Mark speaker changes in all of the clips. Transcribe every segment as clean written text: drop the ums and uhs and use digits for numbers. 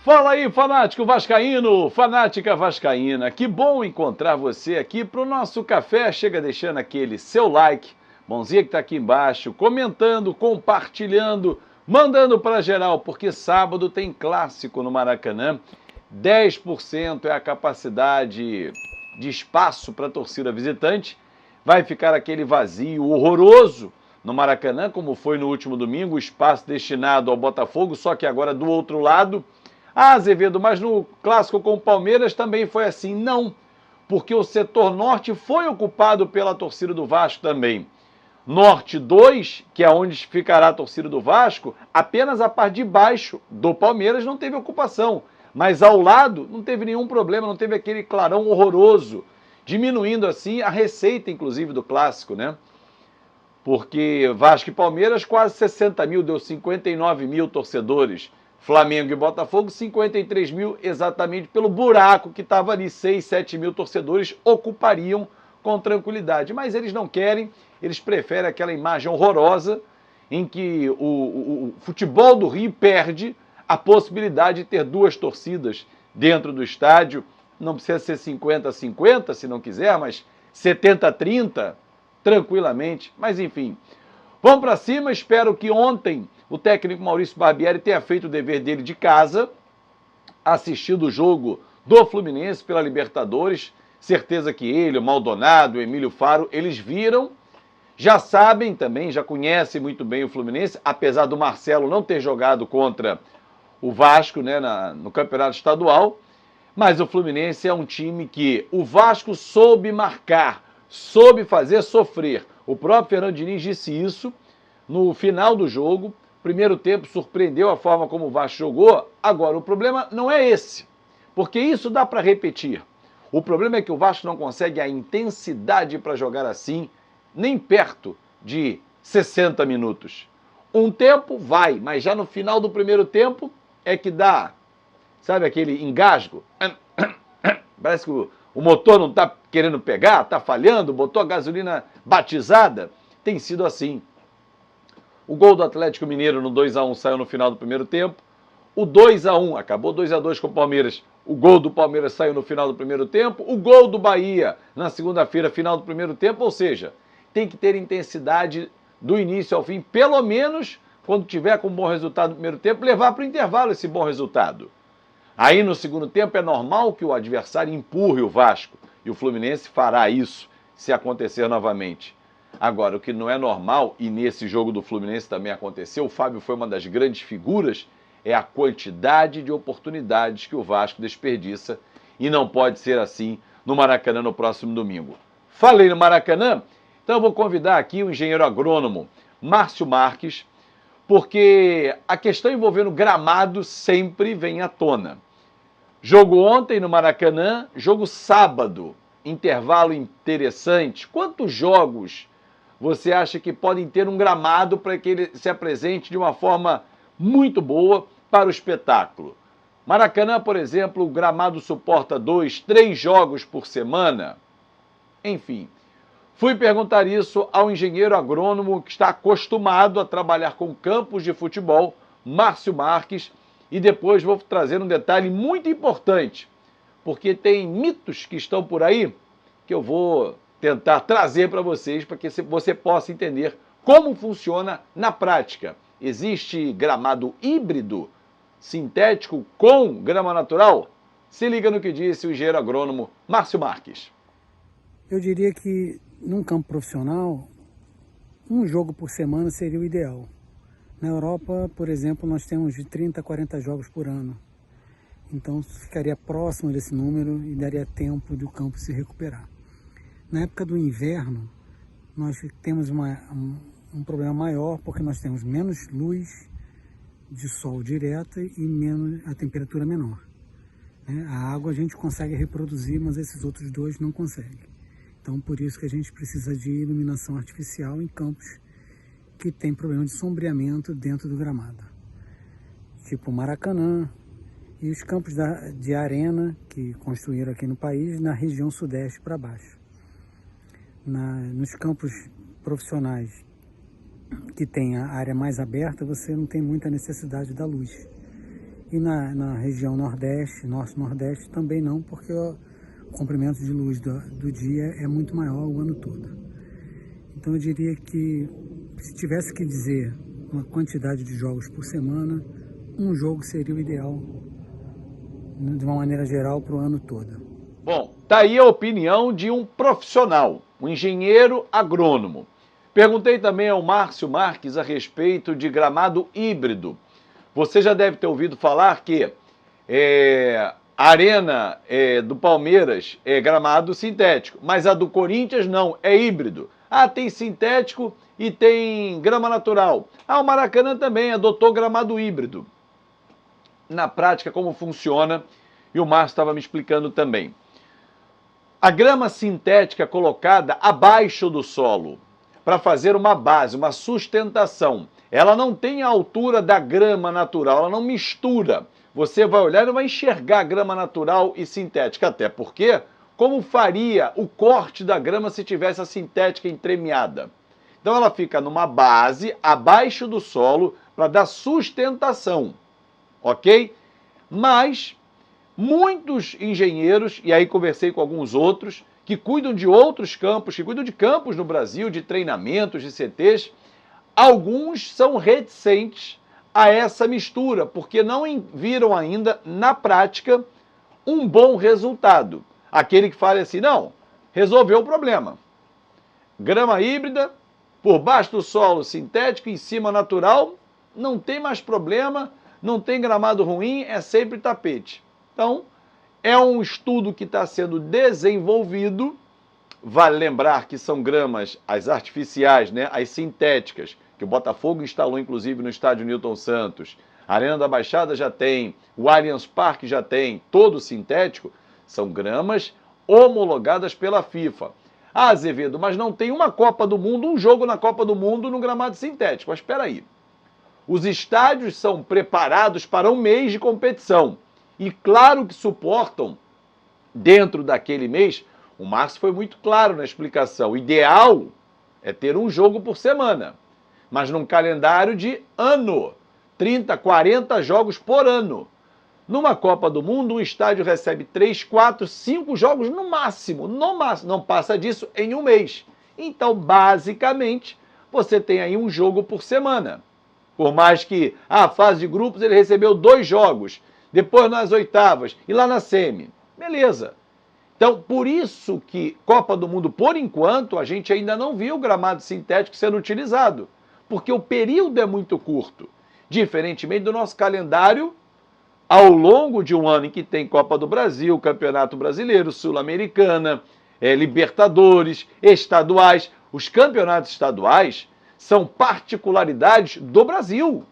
Speaker 1: Fala aí, fanático vascaíno, fanática vascaína. Que bom encontrar você aqui para o nosso café. Chega deixando aquele seu like, mãozinha que está aqui embaixo, comentando, compartilhando, mandando para geral, porque sábado tem clássico no Maracanã. 10% é a capacidade de espaço para a torcida visitante. Vai ficar aquele vazio horroroso no Maracanã, como foi no último domingo, o espaço destinado ao Botafogo, só que agora do outro lado. Ah, Azevedo, mas no clássico com o Palmeiras também foi assim. Não, porque o setor norte foi ocupado pela torcida do Vasco também. Norte 2, que é onde ficará a torcida do Vasco, apenas a parte de baixo do Palmeiras não teve ocupação. Mas ao lado não teve nenhum problema, não teve aquele clarão horroroso, diminuindo assim a receita, inclusive, do clássico, né? Porque Vasco e Palmeiras, quase 60 mil, deu 59 mil torcedores. Flamengo e Botafogo, 53 mil, exatamente pelo buraco que estava ali. 6, 7 mil torcedores ocupariam com tranquilidade. Mas eles não querem, eles preferem aquela imagem horrorosa em que o futebol do Rio perde a possibilidade de ter duas torcidas dentro do estádio. Não precisa ser 50-50, se não quiser, mas 70-30, tranquilamente. Mas enfim, vamos para cima. Espero que ontem o técnico Maurício Barbieri tenha feito o dever dele de casa, assistido o jogo do Fluminense pela Libertadores. Certeza que ele, o Maldonado, o Emílio Faro, eles viram, já sabem também, já conhecem muito bem o Fluminense, apesar do Marcelo não ter jogado contra o Vasco, né, no campeonato estadual. Mas o Fluminense é um time que o Vasco soube marcar, soube fazer sofrer. O próprio Fernando Diniz disse isso no final do jogo. Primeiro tempo surpreendeu a forma como o Vasco jogou. Agora, o problema não é esse, porque isso dá para repetir. O problema é que o Vasco não consegue a intensidade para jogar assim, nem perto de 60 minutos. Um tempo vai, mas já no final do primeiro tempo é que dá, sabe, aquele engasgo. Parece que o motor não está querendo pegar, está falhando, botou a gasolina batizada. Tem sido assim. O gol do Atlético Mineiro no 2-1 saiu no final do primeiro tempo. O 2-1, acabou 2-2 com o Palmeiras. O gol do Palmeiras saiu no final do primeiro tempo. O gol do Bahia na segunda-feira, final do primeiro tempo. Ou seja, tem que ter intensidade do início ao fim, pelo menos quando tiver com um bom resultado no primeiro tempo, levar para o intervalo esse bom resultado. Aí no segundo tempo é normal que o adversário empurre o Vasco. E o Fluminense fará isso se acontecer novamente. Agora, o que não é normal, e nesse jogo do Fluminense também aconteceu, o Fábio foi uma das grandes figuras, é a quantidade de oportunidades que o Vasco desperdiça, e não pode ser assim no Maracanã no próximo domingo. Falei no Maracanã, então eu vou convidar aqui o engenheiro agrônomo Márcio Marques, porque a questão envolvendo gramado sempre vem à tona. Jogo ontem no Maracanã, jogo sábado, intervalo interessante. Quantos jogos você acha que podem ter um gramado para que ele se apresente de uma forma muito boa para o espetáculo? Maracanã, por exemplo, o gramado suporta 2, 3 jogos por semana. Enfim, fui perguntar isso ao engenheiro agrônomo que está acostumado a trabalhar com campos de futebol, Márcio Marques, e depois vou trazer um detalhe muito importante, porque tem mitos que estão por aí que eu vou tentar trazer para vocês, para que você possa entender como funciona na prática. Existe gramado híbrido, sintético, com grama natural? Se liga no que disse o engenheiro agrônomo Márcio Marques.
Speaker 2: Eu diria que num campo profissional, um jogo por semana seria o ideal. Na Europa, por exemplo, nós temos de 30 a 40 jogos por ano. Então ficaria próximo desse número e daria tempo do campo se recuperar. Na época do inverno, nós temos um problema maior, porque nós temos menos luz de sol direta e a temperatura menor. A água a gente consegue reproduzir, mas esses outros dois não conseguem. Então, por isso que a gente precisa de iluminação artificial em campos que tem problema de sombreamento dentro do gramado. Tipo Maracanã e os campos de arena que construíram aqui no país, na região sudeste para baixo. Nos campos profissionais que tem a área mais aberta, você não tem muita necessidade da luz. E na região Nordeste, Norte-Nordeste, também não, porque o comprimento de luz do dia é muito maior o ano todo. Então eu diria que, se tivesse que dizer uma quantidade de jogos por semana, um jogo seria o ideal, de uma maneira geral, para o ano todo.
Speaker 1: Bom, tá aí a opinião de um profissional, um engenheiro agrônomo. Perguntei também ao Márcio Marques a respeito de gramado híbrido. Você já deve ter ouvido falar que a arena do Palmeiras é gramado sintético, mas a do Corinthians não, é híbrido. Ah, tem sintético e tem grama natural. Ah, o Maracanã também adotou gramado híbrido. Na prática, como funciona, e o Márcio estava me explicando também. A grama sintética colocada abaixo do solo, para fazer uma base, uma sustentação. Ela não tem a altura da grama natural, ela não mistura. Você vai olhar e vai enxergar grama natural e sintética, até porque, como faria o corte da grama se tivesse a sintética entremeada? Então ela fica numa base, abaixo do solo, para dar sustentação, ok? Mas muitos engenheiros, e aí conversei com alguns outros, que cuidam de outros campos, que cuidam de campos no Brasil, de treinamentos, de CTs, alguns são reticentes a essa mistura, porque não viram ainda, na prática, um bom resultado. Aquele que fala assim, não, resolveu o problema. Grama híbrida, por baixo do solo sintético, em cima natural, não tem mais problema, não tem gramado ruim, é sempre tapete. Então, é um estudo que está sendo desenvolvido. Vale lembrar que são gramas, as artificiais, né, as sintéticas, que o Botafogo instalou inclusive no estádio Newton Santos. A Arena da Baixada já tem, o Allianz Parque já tem, todo sintético, são gramas homologadas pela FIFA. Ah, Azevedo, mas não tem uma Copa do Mundo, um jogo na Copa do Mundo no gramado sintético. Mas espera aí. Os estádios são preparados para um mês de competição. E claro que suportam, dentro daquele mês, o Márcio foi muito claro na explicação, o ideal é ter um jogo por semana, mas num calendário de ano, 30, 40 jogos por ano. Numa Copa do Mundo, um estádio recebe 3, 4, 5 jogos no máximo, não passa disso em um mês. Então, basicamente, você tem aí um jogo por semana. Por mais que a fase de grupos ele recebeu 2 jogos, depois nas oitavas e lá na semi. Beleza. Então, por isso que Copa do Mundo, por enquanto, a gente ainda não viu o gramado sintético sendo utilizado, porque o período é muito curto. Diferentemente do nosso calendário, ao longo de um ano em que tem Copa do Brasil, Campeonato Brasileiro, Sul-Americana, Libertadores, estaduais. Os campeonatos estaduais são particularidades do Brasil.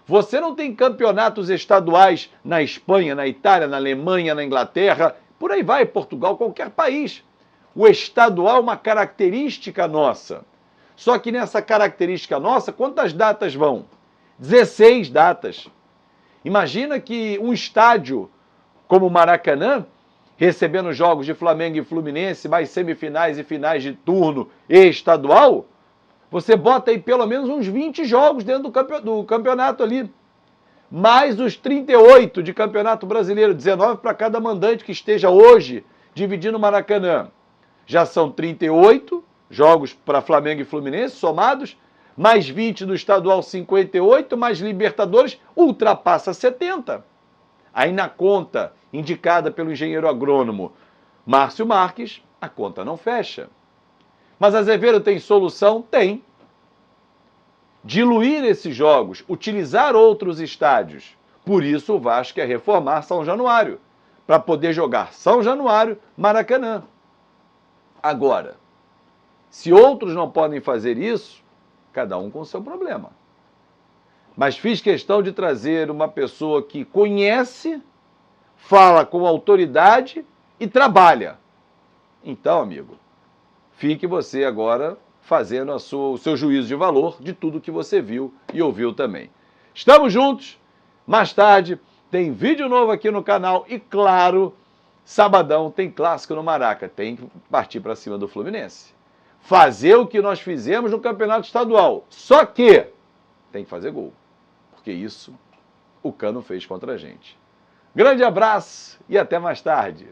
Speaker 1: Você não tem campeonatos estaduais na Espanha, na Itália, na Alemanha, na Inglaterra, por aí vai, Portugal, qualquer país. O estadual é uma característica nossa. Só que nessa característica nossa, quantas datas vão? 16 datas. Imagina que um estádio como o Maracanã, recebendo jogos de Flamengo e Fluminense, mais semifinais e finais de turno e estadual, você bota aí pelo menos uns 20 jogos dentro do campeonato ali. Mais os 38 de Campeonato Brasileiro, 19 para cada mandante que esteja hoje dividindo o Maracanã. Já são 38 jogos para Flamengo e Fluminense somados, mais 20 do estadual, 58, mais Libertadores, ultrapassa 70. Aí na conta indicada pelo engenheiro agrônomo Márcio Marques, a conta não fecha. Mas Azevedo tem solução? Tem. Diluir esses jogos, utilizar outros estádios. Por isso o Vasco quer reformar São Januário, para poder jogar São Januário, Maracanã. Agora, se outros não podem fazer isso, cada um com o seu problema. Mas fiz questão de trazer uma pessoa que conhece, fala com autoridade e trabalha. Então, amigo, fique você agora fazendo o seu juízo de valor de tudo que você viu e ouviu também. Estamos juntos. Mais tarde tem vídeo novo aqui no canal e, claro, sabadão tem clássico no Maraca. Tem que partir para cima do Fluminense. Fazer o que nós fizemos no Campeonato Estadual. Só que tem que fazer gol. Porque isso o Cano fez contra a gente. Grande abraço e até mais tarde.